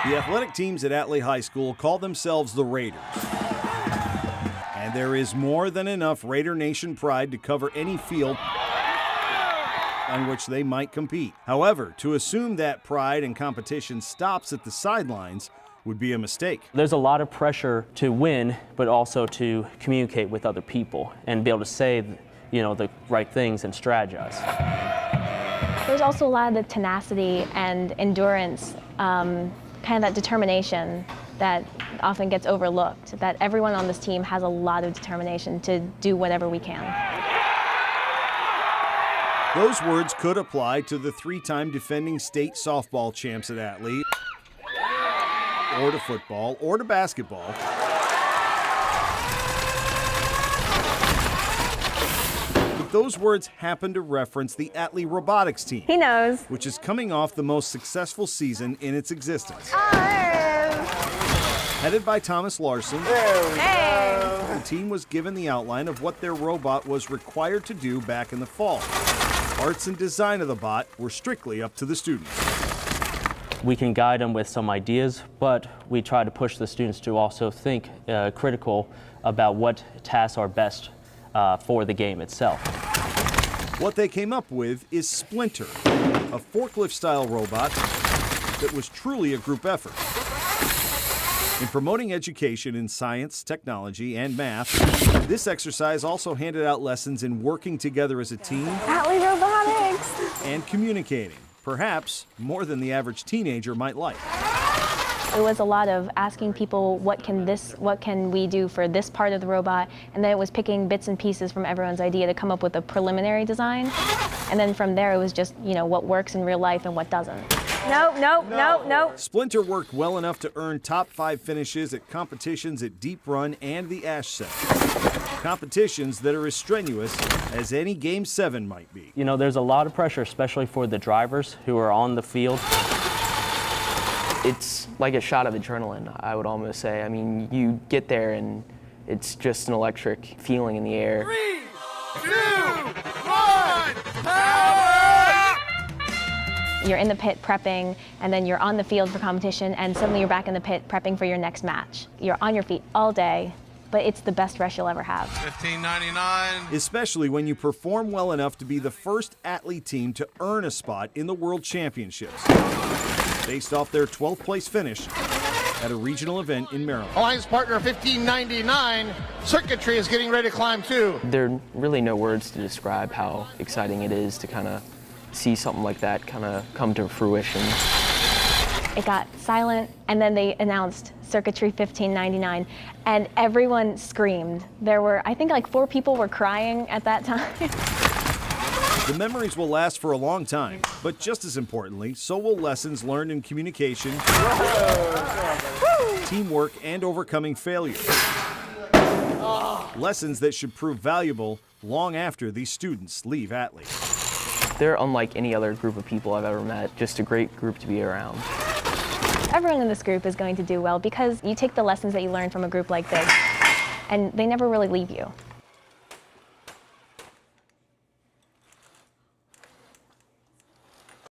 The athletic teams at Atlee High School call themselves the Raiders. And there is more than enough Raider Nation pride to cover any field on which they might compete. However, to assume that pride and competition stops at the sidelines would be a mistake. There's a lot of pressure to win, but also to communicate with other people and be able to say, the right things and strategize. There's also a lot of the tenacity and endurance, kind of that determination that often gets overlooked, that everyone on this team has a lot of determination to do whatever we can. Those words could apply to the three-time defending state softball champs at Atlee, or to football, or to basketball. But those words happen to reference the Atlee Robotics team. He knows. Which is coming off the most successful season in its existence. Headed by Thomas Larson, the team was given the outline of what their robot was required to do back in the fall. Parts and design of the bot were strictly up to the students. We can guide them with some ideas, but we try to push the students to also think critical about what tasks are best for the game itself. What they came up with is Splinter, a forklift-style robot that was truly a group effort. In promoting education in science, technology, and math, this exercise also handed out lessons in working together as a team, Atlee Robotics, and communicating, perhaps more than the average teenager might like. It was a lot of asking people, what can we do for this part of the robot? And then it was picking bits and pieces from everyone's idea to come up with a preliminary design. And then from there, it was just, what works in real life and what doesn't. Nope. Splinter worked well enough to earn top 5 finishes at competitions at Deep Run and the Ash Set. Competitions that are as strenuous as any Game 7 might be. There's a lot of pressure, especially for the drivers who are on the field. It's like a shot of adrenaline, I would almost say. I mean, you get there and it's just an electric feeling in the air. 3, 2, 1, power! You're in the pit prepping, and then you're on the field for competition, and suddenly you're back in the pit prepping for your next match. You're on your feet all day, but it's the best rush you'll ever have. $15.99. Especially when you perform well enough to be the first Atlee team to earn a spot in the World Championships, based off their 12th place finish at a regional event in Maryland. Alliance partner $15.99. Circuitry is getting ready to climb too. There are really no words to describe how exciting it is to kind of see something like that kind of come to fruition. It got silent, and then they announced Circuitry $15.99, and everyone screamed. There were, I think, 4 people were crying at that time. The memories will last for a long time, but just as importantly, so will lessons learned in communication, teamwork, and overcoming failure. Lessons that should prove valuable long after these students leave Atlee. They're unlike any other group of people I've ever met, just a great group to be around. Everyone in this group is going to do well because you take the lessons that you learn from a group like this, and they never really leave you.